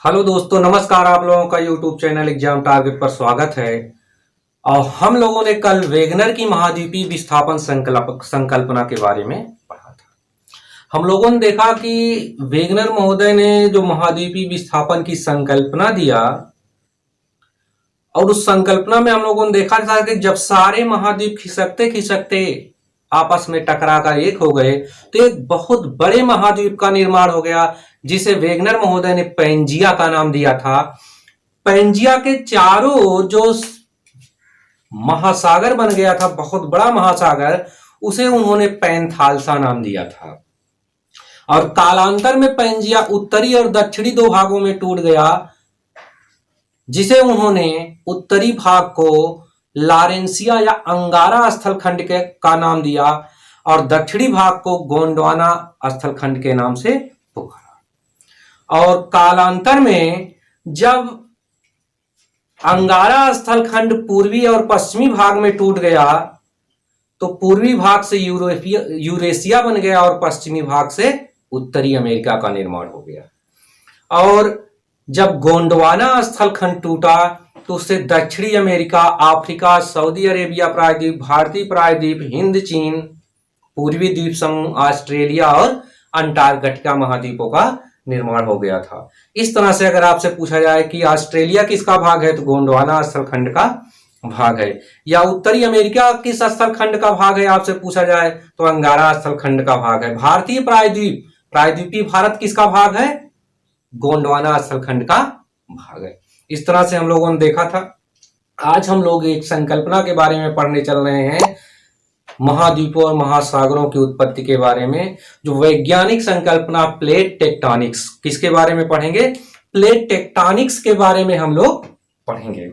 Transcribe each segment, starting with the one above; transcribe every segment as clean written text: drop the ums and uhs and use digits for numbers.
Hello दोस्तों, नमस्कार। आप लोगों का यूट्यूब चैनल एग्जाम टारगेट पर स्वागत है। और हम लोगों ने कल वेगनर की महाद्वीपीय विस्थापन संकल्पना के बारे में पढ़ा था। हम लोगों ने देखा कि वेगनर महोदय ने जो महाद्वीपीय विस्थापन की संकल्पना दिया, और उस संकल्पना में हम लोगों ने देखा था कि जब सारे महाद्वीप खिसकते खिसकते आपस में टकरा कर एक हो गए तो एक बहुत बड़े महाद्वीप का निर्माण हो गया, जिसे वेगनर महोदय ने पैंजिया का नाम दिया था। पैंजिया के चारों ओर जो महासागर बन गया था, बहुत बड़ा महासागर, उसे उन्होंने पैंथालसा नाम दिया था। और कालांतर में पैंजिया उत्तरी और दक्षिणी दो भागों में टूट गया, जिसे उन्होंने उत्तरी भाग को लारेंसिया या अंगारा स्थलखंड का नाम दिया और दक्षिणी भाग को गोंडवाना स्थलखंड के नाम से पुकारा। और कालांतर में जब अंगारा स्थलखंड पूर्वी और पश्चिमी भाग में टूट गया तो पूर्वी भाग से यूरेशिया बन गया और पश्चिमी भाग से उत्तरी अमेरिका का निर्माण हो गया। और जब गोंडवाना स्थलखंड टूटा तो उससे दक्षिणी अमेरिका, अफ्रीका, सऊदी अरेबिया प्रायद्वीप, भारतीय प्रायद्वीप, हिंद, चीन, पूर्वी द्वीप समूह, ऑस्ट्रेलिया और अंटार्कटिका महाद्वीपों का निर्माण हो गया था। इस तरह से अगर आपसे पूछा जाए कि ऑस्ट्रेलिया किसका भाग है तो गोंडवाना स्थलखंड का भाग है, या उत्तरी अमेरिका किस स्थलखंड का भाग है आपसे पूछा जाए तो अंगारा स्थलखंड का भाग है। भारतीय प्रायद्वीपीय भारत किसका भाग है? गोंडवाना स्थलखंड का भाग है। इस तरह से हम लोगों ने देखा था। आज हम लोग एक संकल्पना के बारे में पढ़ने चल रहे हैं, महाद्वीपों और महासागरों की उत्पत्ति के बारे में, जो वैज्ञानिक संकल्पना प्लेट टेक्टोनिक्स। किसके बारे में पढ़ेंगे? प्लेट टेक्टोनिक्स के बारे में हम लोग पढ़ेंगे।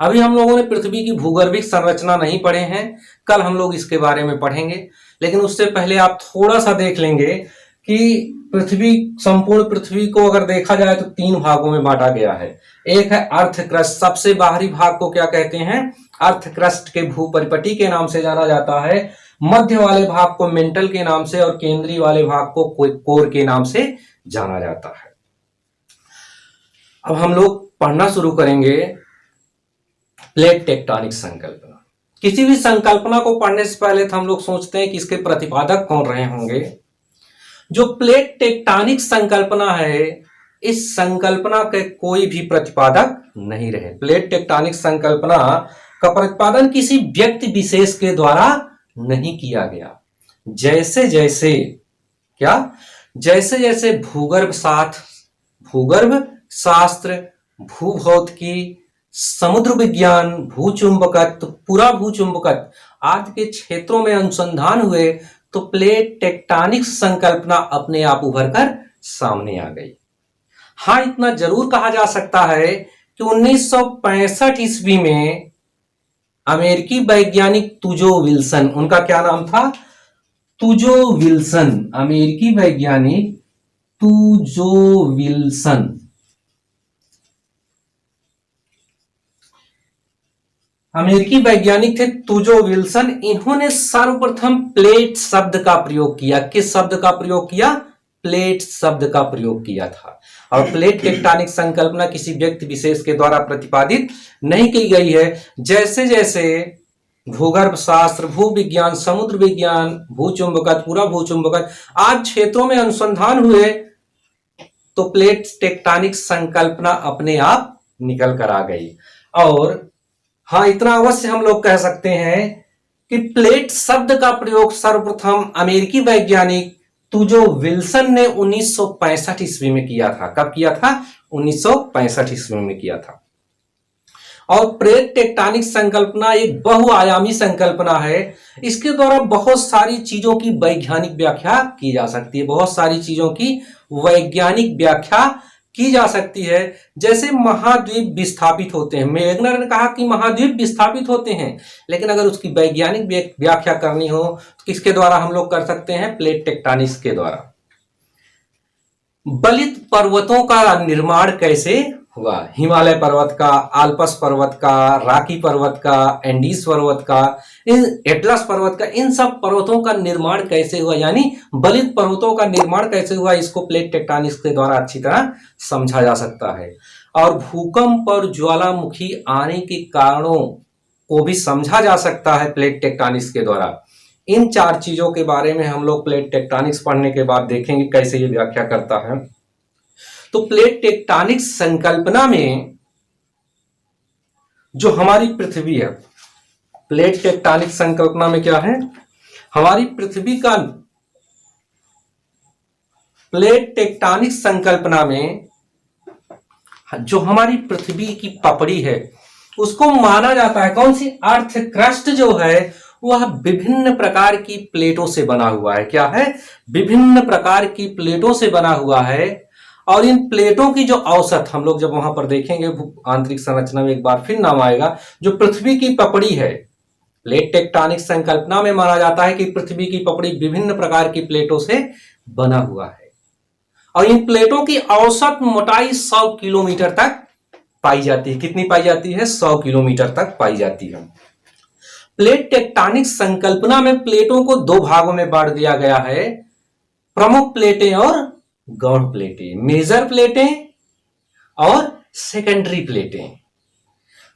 अभी हम लोगों ने पृथ्वी की भूगर्भिक संरचना नहीं पढ़े हैं, कल हम लोग इसके बारे में पढ़ेंगे। लेकिन उससे पहले आप थोड़ा सा देख लेंगे कि संपूर्ण पृथ्वी को अगर देखा जाए तो तीन भागों में बांटा गया है। एक है अर्थ क्रस्ट, सबसे बाहरी भाग को क्या कहते हैं? अर्थ क्रस्ट के भूपरिपटी के नाम से जाना जाता है। मध्य वाले भाग को मेंटल के नाम से और केंद्रीय वाले भाग को कोर के नाम से जाना जाता है। अब हम लोग पढ़ना शुरू करेंगे प्लेट टेक्टोनिक संकल्पना। किसी भी संकल्पना को पढ़ने से पहले तो हम लोग सोचते हैं कि इसके प्रतिपादक कौन रहे होंगे। जो प्लेट टेक्टोनिक संकल्पना है, इस संकल्पना के कोई भी प्रतिपादक नहीं रहे। प्लेट टेक्टोनिक संकल्पना का प्रतिपादन किसी व्यक्ति विशेष के द्वारा नहीं किया गया। जैसे जैसे भूगर्भ शास्त्र, भूभौतिकी, समुद्र विज्ञान, भूचुंबकत्व, पूरा भूचुंबकत्व आदि के क्षेत्रों में अनुसंधान हुए तो प्लेट टेक्टोनिक संकल्पना अपने आप उभर कर सामने आ गई। हाँ, इतना जरूर कहा जा सकता है कि 1965 ईस्वी में अमेरिकी वैज्ञानिक तुजो विल्सन, उनका क्या नाम था? तुजो विल्सन, अमेरिकी वैज्ञानिक तुजो विल्सन, अमेरिकी वैज्ञानिक थे तुजो विल्सन। इन्होंने सर्वप्रथम प्लेट शब्द का प्रयोग किया। किस शब्द का प्रयोग किया? प्लेट शब्द का प्रयोग किया था। और प्लेट टेक्टोनिक संकल्पना किसी व्यक्ति विशेष के द्वारा प्रतिपादित नहीं की गई है। जैसे जैसे भूगर्भ शास्त्र, भूविज्ञान, समुद्र विज्ञान, भूचुंबकत्व, पूरा भूचुंबकत्व आदि क्षेत्रों में अनुसंधान हुए तो प्लेट टेक्टोनिक संकल्पना अपने आप निकल कर आ गई। और हाँ, इतना अवश्य हम लोग कह सकते हैं कि प्लेट शब्द का प्रयोग सर्वप्रथम अमेरिकी वैज्ञानिक तुजो विल्सन ने 1965 ईस्वी में किया था। कब किया था? 1965 ईस्वी में किया था। और प्लेट टेक्टोनिक संकल्पना एक बहुआयामी संकल्पना है। इसके द्वारा बहुत सारी चीजों की वैज्ञानिक व्याख्या की जा सकती है, बहुत सारी चीजों की वैज्ञानिक व्याख्या की जा सकती है। जैसे महाद्वीप विस्थापित होते हैं, वेगनर ने कहा कि महाद्वीप विस्थापित होते हैं, लेकिन अगर उसकी वैज्ञानिक व्याख्या करनी हो तो किसके द्वारा हम लोग कर सकते हैं? प्लेट टेक्टोनिक्स के द्वारा। बलित पर्वतों का निर्माण कैसे हुआ, हिमालय पर्वत का, आल्पस पर्वत का, रॉकी पर्वत का, एंडीज पर्वत का, इन एटलस पर्वत का, इन सब पर्वतों का निर्माण कैसे हुआ, यानी बलित पर्वतों का निर्माण कैसे हुआ, इसको प्लेट टेक्टोनिक्स के द्वारा अच्छी तरह समझा जा सकता है। और भूकंप और ज्वालामुखी आने के कारणों को भी समझा जा सकता है प्लेट टेक्टोनिक्स के द्वारा। इन 4 चीजों के बारे में हम लोग प्लेट टेक्टोनिक्स पढ़ने के बाद देखेंगे कैसे ये व्याख्या करता है। तो प्लेट टेक्टोनिक्स संकल्पना में जो हमारी पृथ्वी है, प्लेट टेक्टोनिक्स संकल्पना में क्या है, हमारी पृथ्वी का, प्लेट टेक्टोनिक्स संकल्पना में जो हमारी पृथ्वी की पपड़ी है उसको माना जाता है, कौन सी, अर्थ क्रस्ट जो है वह विभिन्न प्रकार की प्लेटों से बना हुआ है। क्या है, विभिन्न प्रकार की प्लेटों से बना हुआ है। और इन प्लेटों की जो औसत, हम लोग जब वहां पर देखेंगे आंतरिक संरचना में एक बार फिर नाम आएगा, जो पृथ्वी की पपड़ी है, प्लेट टेक्टोनिक्स संकल्पना में माना जाता है कि पृथ्वी की पपड़ी विभिन्न प्रकार की प्लेटों से बना हुआ है और इन प्लेटों की औसत मोटाई 100 किलोमीटर तक पाई जाती है। कितनी पाई जाती है, 100 किलोमीटर तक पाई जाती है। प्लेट टेक्टोनिक्स संकल्पना में प्लेटों को 2 भागों में बांट दिया गया है, प्रमुख प्लेटें और गौण प्लेटें, मेजर प्लेटें और सेकेंडरी प्लेटें।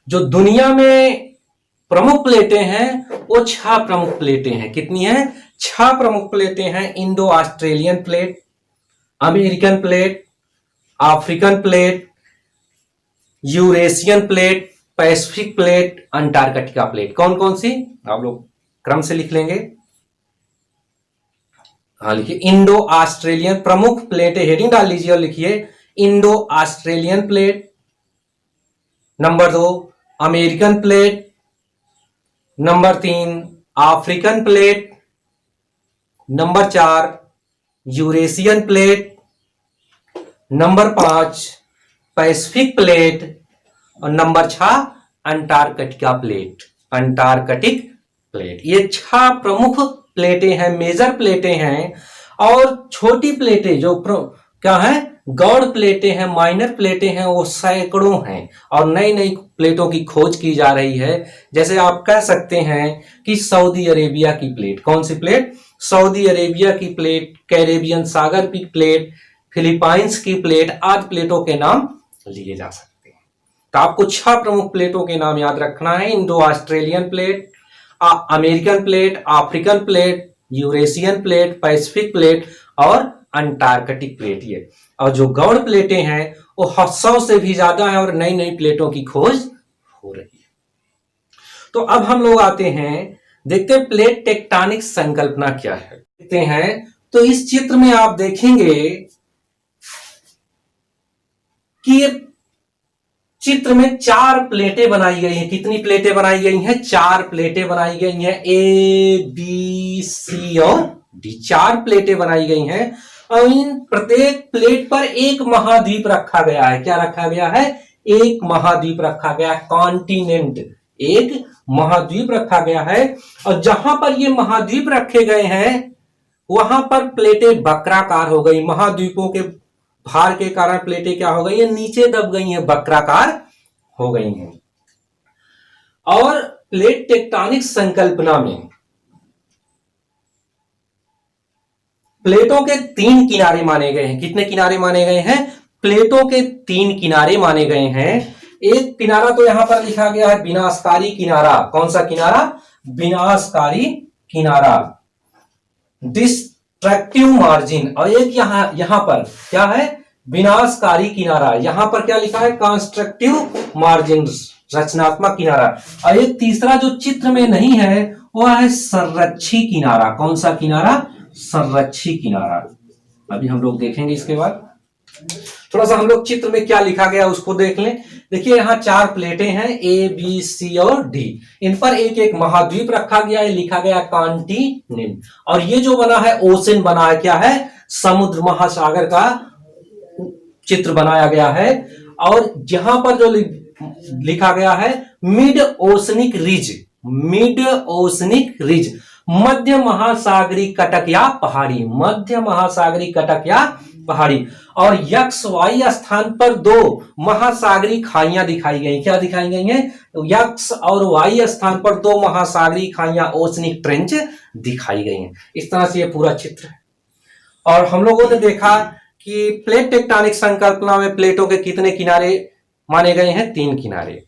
जो दुनिया में प्रमुख प्लेटें हैं वो 6 प्रमुख प्लेटें हैं। कितनी हैं, 6 प्रमुख प्लेटें हैं। Indo Australian plate, American plate, African plate, Eurasian plate, Pacific plate, Antarctica plate. कौन कौन सी, आप लोग क्रम से लिख लेंगे। हाँ लिखिए, इंडो ऑस्ट्रेलियन प्रमुख प्लेट, हेडिंग डाल लीजिए और लिखिए Indo Australian plate. Number 2 American plate. Number 3 African plate. Number 4 Eurasian plate. Number 5 Pacific plate और number 6 Antarctica plate, Antarctic plate. ये 6 प्रमुख प्लेटें हैं, मेजर प्लेटें हैं। और छोटी प्लेटें जो क्या है, गौण प्लेटें हैं, माइनर प्लेटें हैं, वो सैकड़ों हैं और नई नई प्लेटों की खोज की जा रही है। जैसे आप कह सकते हैं कि सऊदी अरेबिया की प्लेट, कौन सी प्लेट, सऊदी अरेबिया की प्लेट, कैरेबियन सागर की प्लेट, फिलीपाइंस की प्लेट आदि प्लेटों के नाम लिए जा सकते हैं। तो आपको 6 प्रमुख प्लेटों के नाम याद रखना है, Indo Australian plate, American plate, African plate, Eurasian plate, Pacific plate और अंटार्कटिक प्लेट। ये और जो गौण प्लेटें हैं वो 100 से भी ज्यादा है और नई नई प्लेटों की खोज हो रही है। तो अब हम लोग आते हैं, देखते हैं प्लेट टेक्टोनिक्स संकल्पना क्या है। देखते हैं तो इस चित्र में आप देखेंगे कि ये चित्र में 4 प्लेटें बनाई गई हैं। कितनी प्लेटें बनाई गई हैं, 4 प्लेटें बनाई गई हैं, ए बी सी और डी, 4 प्लेटें बनाई गई हैं और इन प्रत्येक प्लेट पर एक महाद्वीप रखा गया है। क्या रखा गया है, एक महाद्वीप रखा गया है, कॉन्टिनेंट, एक महाद्वीप रखा गया है। और जहां पर ये महाद्वीप रखे गए हैं वहां पर प्लेटें वक्राकार हो गई। महाद्वीपों के भार के कारण प्लेटें क्या हो गई है, नीचे दब गई हैं, वक्राकार हो गई हैं। और प्लेट टेक्टोनिक्स संकल्पना में प्लेटों के 3 किनारे माने गए हैं। कितने किनारे माने गए हैं, प्लेटों के 3 किनारे माने गए हैं। एक किनारा तो यहां पर लिखा गया है विनाशकारी किनारा। कौन सा किनारा, विनाशकारी किनारा, डिस्ट्रक्टिव मार्जिन। और एक यहां पर क्या है, विनाशकारी किनारा। यहां पर क्या लिखा है, कंस्ट्रक्टिव मार्जिन, रचनात्मक किनारा। और एक तीसरा जो चित्र में नहीं है वह है संरक्षी किनारा। कौन सा किनारा, संरक्षी किनारा। अभी हम लोग देखेंगे इसके बाद। थोड़ा सा हम लोग चित्र में क्या लिखा गया उसको देख लें। देखिए यहाँ 4 प्लेटें हैं, ए बी सी और डी। इन पर एक एक महाद्वीप रखा गया है, लिखा गया कॉन्टिनेंट। और ये जो बना है ओशन बना है, क्या है, समुद्र महासागर का चित्र बनाया गया है। और जहां पर जो लिखा गया है mid oceanic ridge, mid oceanic ridge, मध्य महासागरी कटक या पहाड़ी, मध्य महासागरी कटक या पहाड़ी। और एक्स वाई स्थान पर दो महासागरीय खाइयां दिखाई गई। क्या दिखाई गई हैं? एक्स और वाई स्थान पर दो महासागरीय खाइयां, ओशनिक ट्रेंच दिखाई गई हैं। इस तरह से ये पूरा चित्र है। और हम लोगों ने देखा कि प्लेट टेक्टोनिक संकल्पना में प्लेटों के कितने किनारे माने गए हैं? 3 किनारे,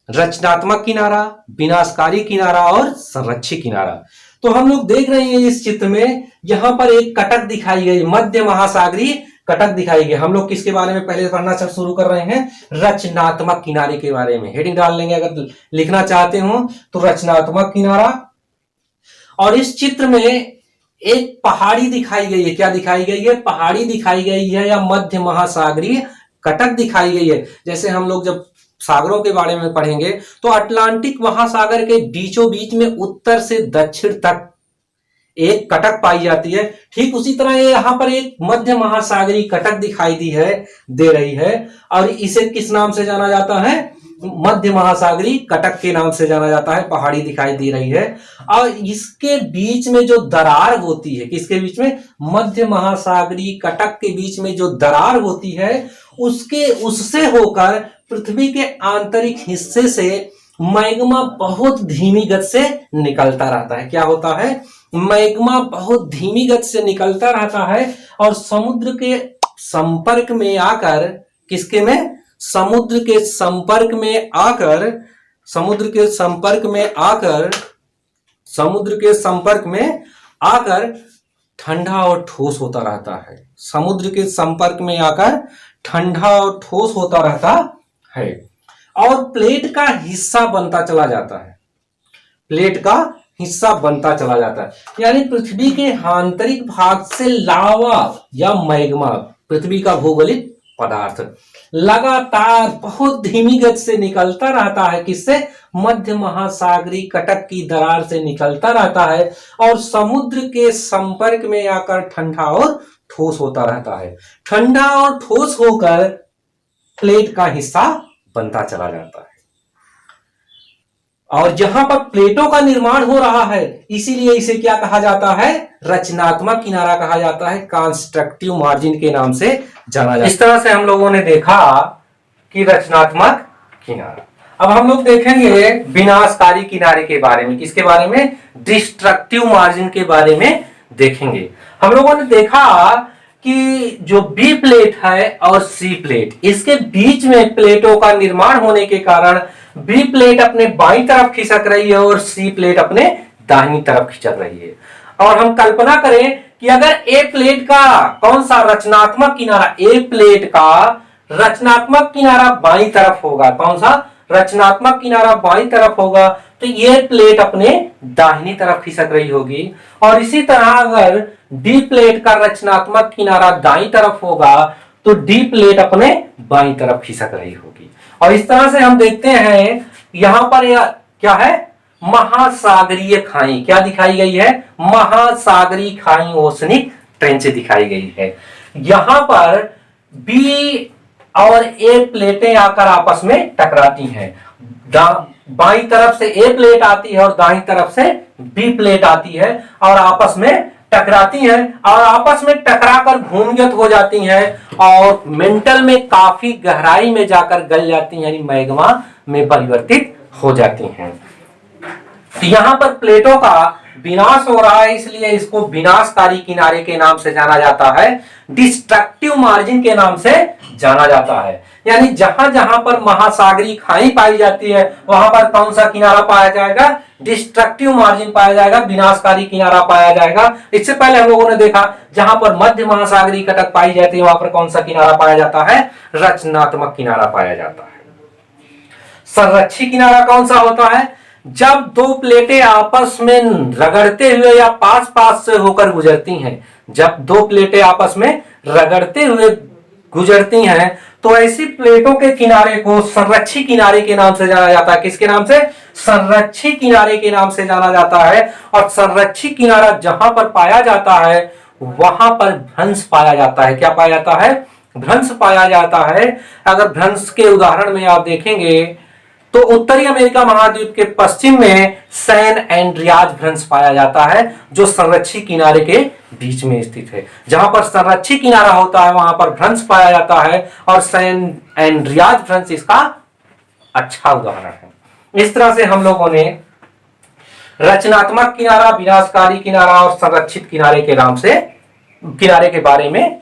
रचनात्मक किनारा, विनाशकारी किनारा और संरक्षी किनारा। तो हम लोग देख रहे हैं इस चित्र में, यहां पर एक कटक दिखाई गई, मध्य महासागरीय कटक दिखाई गई। हम लोग किसके बारे में पहले पढ़ना शुरू कर रहे हैं? रचनात्मक किनारे के बारे में। हेडिंग डाल लेंगे अगर लिखना चाहते हो तो, रचनात्मक किनारा। और इस चित्र में एक पहाड़ी दिखाई गई है। क्या दिखाई गई है? पहाड़ी दिखाई गई है या मध्य महासागरीय कटक दिखाई गई है। जैसे हम लोग जब सागरों के बारे में पढ़ेंगे तो अटलांटिक महासागर के बीचों बीच में उत्तर से दक्षिण तक एक कटक पाई जाती है। ठीक उसी तरह ये यहां पर एक मध्य महासागरीय कटक दिखाई दे रही है। और इसे किस नाम से जाना जाता है? मध्य महासागरीय कटक के नाम से जाना जाता है। पहाड़ी दिखाई दे रही है और इसके बीच में जो दरार होती है, किसके बीच में? मध्य महासागरीय कटक के बीच में जो दरार होती है उससे होकर पृथ्वी के आंतरिक हिस्से से मैग्मा बहुत धीमी गति से निकलता रहता है। क्या होता है? मैग्मा बहुत धीमी गति से निकलता रहता है और समुद्र के संपर्क में आकर, किसके में? समुद्र के संपर्क में आकर ठंडा और ठोस होता रहता है। समुद्र के संपर्क में आकर ठंडा और ठोस होता रहता है और प्लेट का हिस्सा बनता चला जाता है। प्लेट का हिस्सा बनता चला जाता है। यानी पृथ्वी के आंतरिक भाग से लावा या मैग्मा, पृथ्वी का भौगोलिक पदार्थ, लगातार बहुत धीमी गति से निकलता रहता है। किससे? मध्य महासागरीय कटक की दरार से निकलता रहता है और समुद्र के संपर्क में आकर ठंडा और ठोस होता रहता है। ठंडा और ठोस होकर प्लेट का हिस्सा बनता चला जाता है। और जहां पर प्लेटों का निर्माण हो रहा है, इसीलिए इसे क्या कहा जाता है? रचनात्मक किनारा कहा जाता है। कंस्ट्रक्टिव मार्जिन के नाम से जाना जाता है। इस तरह से हम लोगों ने देखा कि रचनात्मक किनारा। अब हम लोग देखेंगे विनाशकारी किनारे के बारे में। किसके बारे में? डिस्ट्रक्टिव मार्जिन के बारे में देखेंगे। हम लोगों ने देखा कि जो बी प्लेट है और सी प्लेट, इसके बीच में प्लेटों का निर्माण होने के कारण बी प्लेट अपने बाईं तरफ खिसक रही है और सी प्लेट अपने दाहिनी तरफ खिसक रही है। और हम कल्पना करें कि अगर ए प्लेट का कौन सा रचनात्मक किनारा, ए प्लेट का रचनात्मक किनारा बाईं तरफ होगा। कौन सा? रचनात्मक किनारा बाईं तरफ होगा तो ये प्लेट अपने दाहिनी तरफ खिसक रही होगी। और इसी तरह अगर डी प्लेट का रचनात्मक किनारा दाईं तरफ होगा तो डी प्लेट अपने बाईं तरफ खिसक रही होगी। और इस तरह से हम देखते हैं यहां पर क्या है? महासागरीय खाई। क्या दिखाई गई है? महासागरीय खाई, ओशनिक ट्रेंच दिखाई गई है। यहां पर बी और ए प्लेटें आकर आपस में टकराती हैं। बाईं तरफ से ए प्लेट आती है और दाईं तरफ से बी प्लेट आती है और आपस में टकराती हैं और आपस में टकराकर भूमिगत हो जाती हैं और मेंटल में काफी गहराई में जाकर गल जाती हैं, यानी मैग्मा में परिवर्तित हो जाती हैं। तो यहां पर प्लेटों का विनाश हो रहा है, इसलिए इसको विनाशकारी किनारे के नाम से जाना जाता है, डिस्ट्रक्टिव मार्जिन के नाम से जाना जाता है। यानी जहां जहां पर महासागरीय खाई पाई जाती है वहां पर कौन सा किनारा पाया जाएगा? डिस्ट्रक्टिव मार्जिन पाया जाएगा, विनाशकारी किनारा पाया जाएगा। इससे पहले हम लोगों ने देखा जहां पर मध्य महासागरीय कटक पाई जाती है वहां पर कौन सा किनारा पाया जाता है? रचनात्मक किनारा पाया जाता है। संरक्षी किनारा कौन सा होता है? जब दो प्लेटें आपस में रगड़ते हुए या पास पास से होकर गुजरती हैं, जब दो प्लेटें आपस में रगड़ते हुए गुजरती हैं तो ऐसी प्लेटों के किनारे को संरक्षी किनारे के नाम से जाना जाता है। किसके नाम से? संरक्षी किनारे के नाम से जाना जाता है। और संरक्षी किनारा जहां पर पाया जाता है वहां पर भ्रंश पाया जाता है। क्या पाया जाता है? भ्रंश पाया जाता है। अगर भ्रंश के उदाहरण में आप देखेंगे तो उत्तरी अमेरिका महाद्वीप के पश्चिम में सैन एंड्रियाज भ्रंश पाया जाता है, जो संरक्षित किनारे के बीच में स्थित है। जहां पर संरक्षित किनारा होता है वहां पर भ्रंश पाया जाता है, और सैन एंड्रियाज भ्रंश इसका अच्छा उदाहरण है। इस तरह से हम लोगों ने रचनात्मक किनारा, विनाशकारी किनारा और संरक्षित किनारे के नाम से किनारे के बारे में।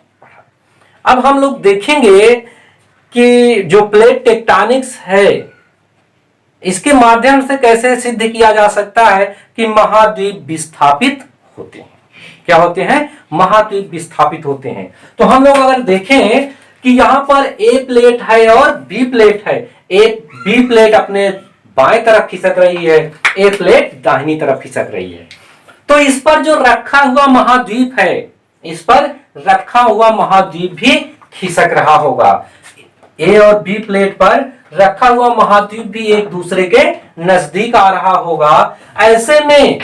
अब हम लोग देखेंगे कि जो प्लेट टेक्टोनिक्स है इसके माध्यम से कैसे सिद्ध किया जा सकता है कि महाद्वीप विस्थापित होते हैं। क्या होते हैं? महाद्वीप विस्थापित होते हैं। तो हम लोग अगर देखें कि यहां पर ए प्लेट है और बी प्लेट है, बी प्लेट अपने बाएं तरफ खिसक रही है, ए प्लेट दाहिनी तरफ खिसक रही है। तो इस पर जो रखा हुआ महाद्वीप है, इस पर रखा हुआ महाद्वीप भी खिसक रहा होगा। ए और बी प्लेट पर रखा हुआ महाद्वीप भी एक दूसरे के नजदीक आ रहा होगा। ऐसे में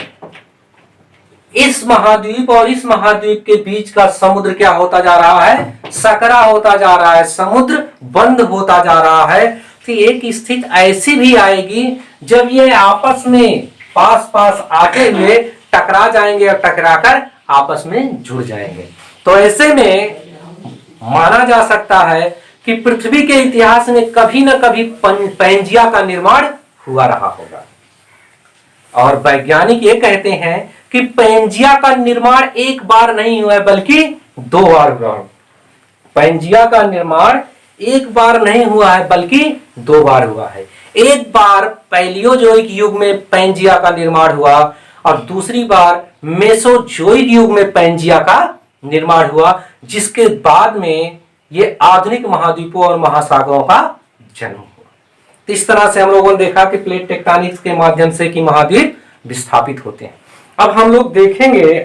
इस महाद्वीप और इस महाद्वीप के बीच का समुद्र क्या होता जा रहा है? सकरा होता जा रहा है, समुद्र बंद होता जा रहा है। तो एक स्थिति ऐसी भी आएगी जब ये आपस में पास पास आते हुए टकरा जाएंगे और टकराकर आपस में जुड़ जाएंगे। तो ऐसे में माना जा सकता है कि पृथ्वी के इतिहास में कभी न कभी पैंजिया का निर्माण हुआ रहा होगा। और वैज्ञानिक ये कहते हैं कि पैंजिया का निर्माण एक बार नहीं हुआ है बल्कि 2 बार हुआ है। पैंजिया का निर्माण एक बार नहीं हुआ है बल्कि 2 बार हुआ है। एक बार पैलियोजोइक युग में पैंजिया का निर्माण हुआ और दूसरी बार मेसोजोइक युग में पैंजिया का निर्माण हुआ, जिसके बाद में ये आधुनिक महाद्वीपों और महासागरों का जन्म हुआ। इस तरह से हम लोगों ने देखा कि प्लेट टेक्टोनिक्स के माध्यम से कि महाद्वीप विस्थापित होते हैं। अब हम लोग देखेंगे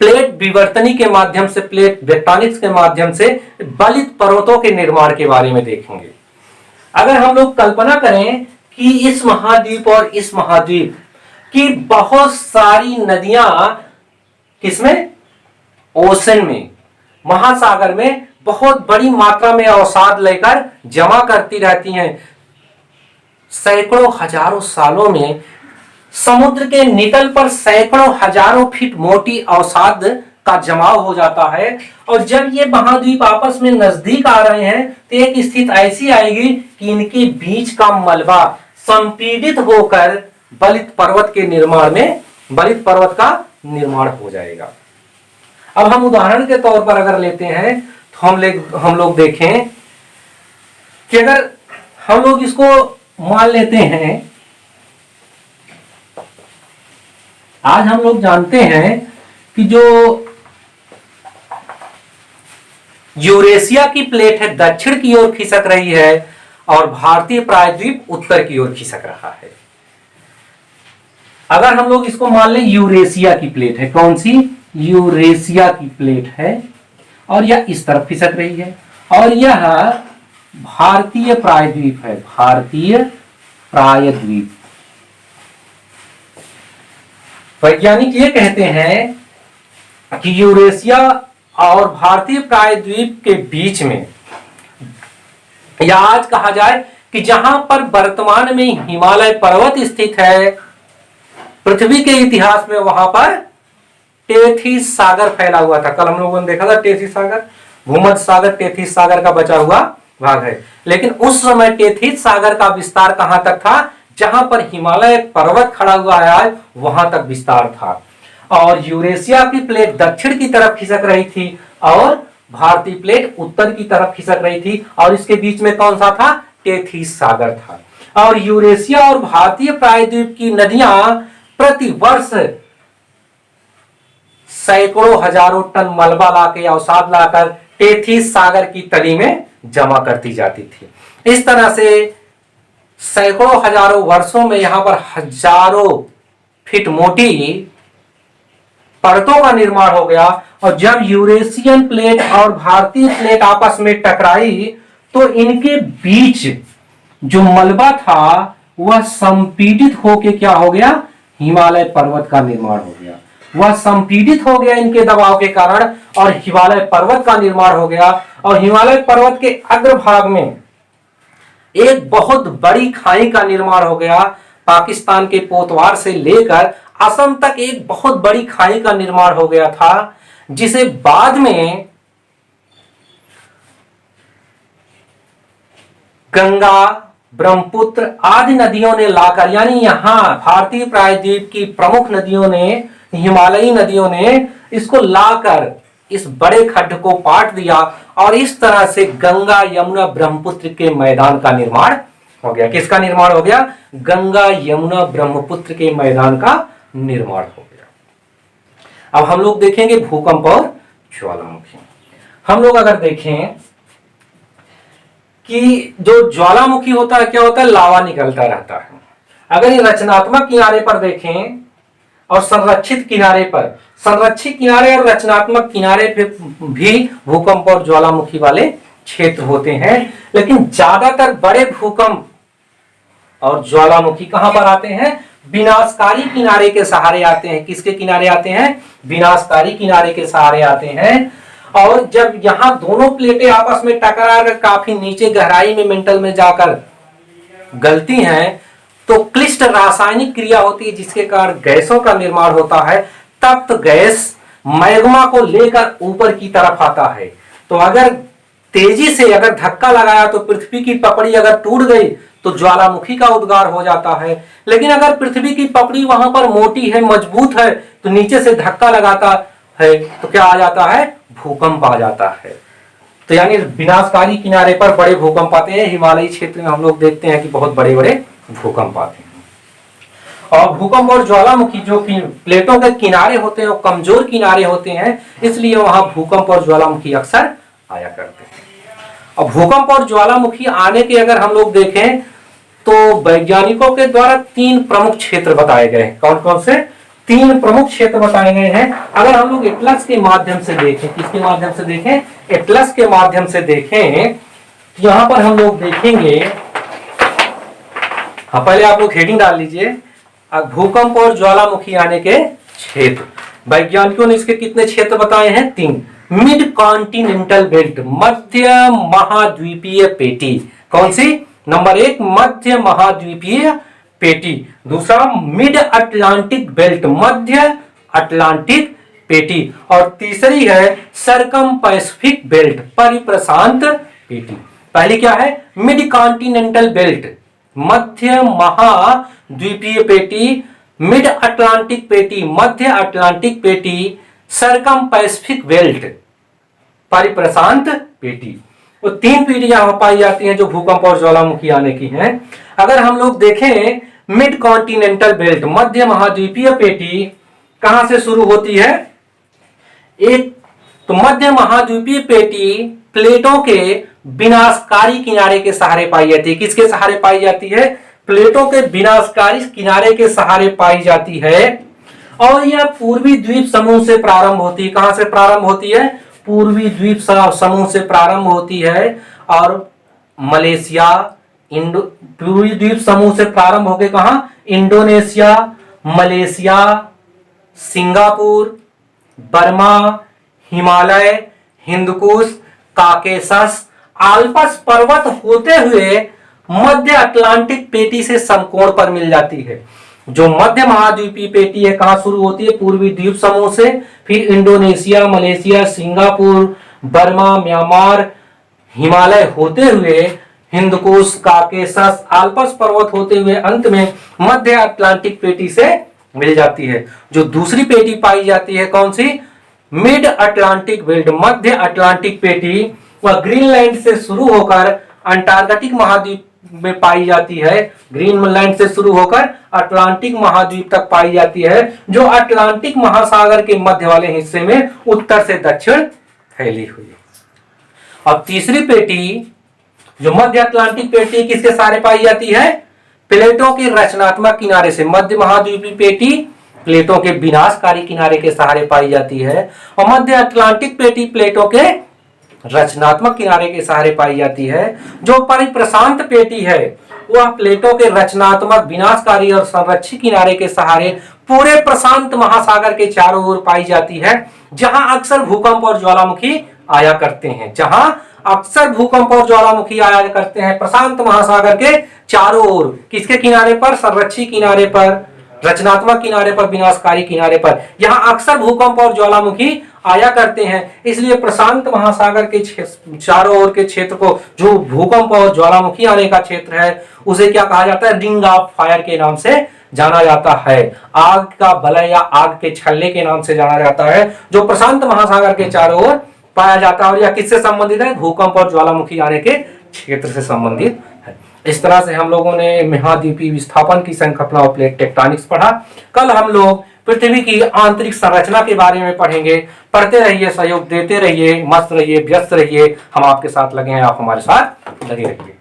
प्लेट विवर्तनी के माध्यम से, प्लेट टेक्टोनिक्स के माध्यम से बलित पर्वतों के निर्माण के बारे में देखेंगे। अगर हम लोग कल्पना करें कि इस महाद्वीप और इस महाद्वीप की बहुत सारी नदियां किसमें? ओशन में, महासागर में बहुत बड़ी मात्रा में अवसाद लेकर जमा करती रहती हैं। सैकड़ों हजारों सालों में समुद्र के नितल पर सैकड़ों हजारों फीट मोटी अवसाद का जमाव हो जाता है। और जब ये महाद्वीप आपस में नजदीक आ रहे हैं तो एक स्थिति ऐसी आएगी कि इनके बीच का मलबा संपीड़ित होकर बलित पर्वत के निर्माण में बलित पर्वत का निर्माण हो जाएगा। अब हम उदाहरण के तौर पर अगर लेते हैं तो हम लोग देखें कि अगर हम लोग इसको मान लेते हैं, आज हम लोग जानते हैं कि जो यूरेशिया की प्लेट है दक्षिण की ओर खिसक रही है और भारतीय प्रायद्वीप उत्तर की ओर खिसक रहा है। अगर हम लोग इसको मान लें यूरेशिया की प्लेट है, कौन सी? यूरेशिया की प्लेट है और यह इस तरफ खिसक रही है, और यह भारतीय प्रायद्वीप है, भारतीय प्रायद्वीप। वैज्ञानिक ये कहते हैं कि यूरेशिया और भारतीय प्रायद्वीप के बीच में, या आज कहा जाए कि जहां पर वर्तमान में हिमालय पर्वत स्थित है, पृथ्वी के इतिहास में वहां पर टेथिस सागर फैला हुआ था। कल हम लोगों ने देखा था टेथिस सागर, भूमध्य सागर टेथिस सागर का बचा हुआ भाग है। लेकिन उस समय टेथिस सागर का विस्तार कहां तक था? जहां पर हिमालय पर्वत खड़ा हुआ है आज, वहां तक विस्तार था। और यूरेशिया की प्लेट दक्षिण की तरफ खिसक रही थी और भारतीय प्लेट उत्तर की तरफ खिसक रही थी, और इसके बीच में कौन सा था? टेथिस सागर था। और यूरेशिया और भारतीय प्रायद्वीप की नदियां प्रति वर्ष सैकड़ों हजारों टन मलबा लाके, अवसाद लाकर टेथिस सागर की तली में जमा करती जाती थी। इस तरह से सैकड़ों हजारों वर्षों में यहां पर हजारों फीट मोटी परतों का निर्माण हो गया। और जब यूरेशियन प्लेट और भारतीय प्लेट आपस में टकराई तो इनके बीच जो मलबा था वह संपीड़ित होके क्या हो गया? हिमालय पर्वत का निर्माण हो गया। वह संपीड़ित हो गया इनके दबाव के कारण और हिमालय पर्वत का निर्माण हो गया। और हिमालय पर्वत के अग्रभाग में एक बहुत बड़ी खाई का निर्माण हो गया। पाकिस्तान के पोतवार से लेकर असम तक एक बहुत बड़ी खाई का निर्माण हो गया था, जिसे बाद में गंगा, ब्रह्मपुत्र आदि नदियों ने लाकर, यानी यहां भारतीय प्रायद्वीप की प्रमुख नदियों ने, हिमालयी नदियों ने इसको लाकर इस बड़े खड्ड को पाट दिया और इस तरह से गंगा, यमुना, ब्रह्मपुत्र के मैदान का निर्माण हो गया। किसका निर्माण हो गया? गंगा, यमुना, ब्रह्मपुत्र के मैदान का निर्माण हो गया। अब हम लोग देखेंगे भूकंप और ज्वालामुखी। हम लोग अगर देखें कि जो ज्वालामुखी होता है, क्या होता है? लावा निकलता रहता है। अगर ये रचनात्मक किनारे पर देखें और संरक्षित किनारे पर, संरक्षित किनारे और रचनात्मक किनारे पे भी भूकंप और ज्वालामुखी वाले क्षेत्र होते हैं, लेकिन ज्यादातर बड़े भूकंप और ज्वालामुखी कहां पर आते हैं? विनाशकारी किनारे के सहारे आते हैं। किसके किनारे आते हैं? विनाशकारी किनारे के सहारे आते हैं। और जब यहां दोनों प्लेटें आपस में टकरा कर काफी नीचे गहराई में मेंटल में जाकर गलती हैं, तो क्लिष्ट रासायनिक क्रिया होती है, जिसके कारण गैसों का निर्माण होता है। तप्त गैस मैग्मा को लेकर ऊपर की तरफ आता है। तो अगर तेजी से अगर धक्का लगाया तो पृथ्वी की पपड़ी अगर टूट गई तो ज्वालामुखी का उद्गार हो जाता है। लेकिन अगर पृथ्वी की पपड़ी वहां पर मोटी है, मजबूत है, तो नीचे से धक्का लगाता है तो क्या आ जाता है? भूकंप आ जाता है। तो यानी विनाशकारी किनारे पर बड़े भूकंप आते हैं। हिमालयी क्षेत्र में हम लोग देखते हैं कि बहुत बड़े बड़े भूकंप आते हैं। और भूकंप और ज्वालामुखी जो प्लेटों के किनारे होते हैं वो कमजोर किनारे होते हैं, इसलिए वहां भूकंप और ज्वालामुखी अक्सर आया करते हैं। और भूकंप और ज्वालामुखी आने के अगर हम लोग देखें तो वैज्ञानिकों के द्वारा 3 प्रमुख क्षेत्र बताए गए हैं। कौन कौन से? 3 प्रमुख क्षेत्र बताए गए हैं। अगर हम लोग एटलस के माध्यम से देखें, किसके माध्यम से देखें? एटलस के माध्यम से देखें, यहां पर हम लोग देखेंगे, हाँ पहले आप लोग हेडिंग डाल लीजिए, भूकंप और ज्वालामुखी आने के क्षेत्र। वैज्ञानिकों ने इसके कितने क्षेत्र बताए हैं? 3। मिड कॉन्टिनेंटल बेल्ट, मध्य महाद्वीपीय पेटी। कौन सी? नंबर 1 मध्य महाद्वीपीय पेटी। दूसरा मिड अटलांटिक बेल्ट, मध्य अटलांटिक पेटी। और तीसरी है सरकम पैसिफिक बेल्ट, परिप्रशांत पेटी। पहली क्या है? मिड कॉन्टिनेंटल बेल्ट, मध्य महाद्वीपीय पेटी, मिड अटलांटिक पेटी, मध्य अटलांटिक पेटी, सरकम पैसिफिक बेल्ट, परिप्रशांत पेटी। वो 3 पेटियां पाई जाती हैं जो भूकंप और ज्वालामुखी आने की हैं। अगर हम लोग देखें मिड कॉन्टिनेंटल बेल्ट, मध्य महाद्वीपीय पेटी कहां से शुरू होती है? एक तो मध्य महाद्वीपीय पेटी प्लेटों के विनाशकारी किनारे के सहारे पाई जाती है। किसके सहारे पाई जाती है? प्लेटों के विनाशकारी किनारे के सहारे पाई जाती है। और यह पूर्वी द्वीप समूह से प्रारंभ होती है। कहां से प्रारंभ होती है? पूर्वी द्वीप समूह से प्रारंभ होती है और मलेशिया, पूर्वी द्वीप समूह से प्रारंभ होकर कहां? Indonesia, Malaysia, Singapore, Burma, Himalaya, Hindu Kush, Caucasus, Alps पर्वत होते हुए मध्य अटलांटिक पेटी से समकोण पर मिल जाती है। जो मध्य महाद्वीपीय पेटी है कहां शुरू होती है? पूर्वी द्वीप समूह से, फिर Indonesia, Malaysia, Singapore, Burma, Myanmar, Himalaya होते हुए हिंदकुश, काकेशस, आल्पस पर्वत होते हुए अंत में मध्य अटलांटिक पेटी से मिल जाती है। जो दूसरी पेटी पाई जाती है कौन सी? मिड अटलांटिक बेल्ट, मध्य अटलांटिक पेटी, वह ग्रीनलैंड से शुरू होकर अंटार्कटिक महाद्वीप में पाई जाती है। ग्रीनलैंड से शुरू होकर अटलांटिक महाद्वीप तक पाई जाती है, जो अटलांटिक महासागर के मध्य वाले हिस्से में उत्तर से दक्षिण फैली हुई है। और तीसरी पेटी जो मध्य अटलांटिक पेटी किसके सहारे पाई जाती है? प्लेटों के रचनात्मक किनारे से। मध्य महाद्वीपीय पेटी प्लेटों के विनाशकारी किनारे के सहारे पाई जाती है और मध्य अटलांटिक पेटी प्लेटों के रचनात्मक किनारे के सहारे पाई जाती है। जो परिप्रशांत पेटी है वह प्लेटों के रचनात्मक, विनाशकारी और संरक्षित किनारे के सहारे पूरे प्रशांत महासागर के चारों ओर पाई जाती है, जहां अक्सर भूकंप और ज्वालामुखी आया करते हैं। जहां अक्सर भूकंप और ज्वालामुखी आया करते हैं प्रशांत महासागर के चारों ओर। किसके किनारे पर? संरक्षी किनारे पर, रचनात्मक किनारे पर, विनाशकारी किनारे पर। यहां अक्सर भूकंप और ज्वालामुखी आया करते हैं, इसलिए प्रशांत महासागर के चारों ओर के क्षेत्र को, जो भूकंप और ज्वालामुखी आने का क्षेत्र है, उसे क्या कहा जाता है? रिंग ऑफ फायर के नाम से जाना जाता है। आग का वलय या आग के छल्ले के नाम से जाना जाता है, जो प्रशांत महासागर के चारों ओर पाया जाता है। और यह किससे संबंधित है? भूकंप और ज्वालामुखी आने के क्षेत्र से संबंधित है। इस तरह से हम लोगों ने महाद्वीपीय विस्थापन की संकल्पना और प्लेट टेक्टोनिक्स पढ़ा। कल हम लोग पृथ्वी की आंतरिक संरचना के बारे में पढ़ेंगे। पढ़ते रहिए, सहयोग देते रहिए, मस्त रहिए, व्यस्त रहिए। हम आपके साथ लगे हैं, आप हमारे साथ लगे रहिए।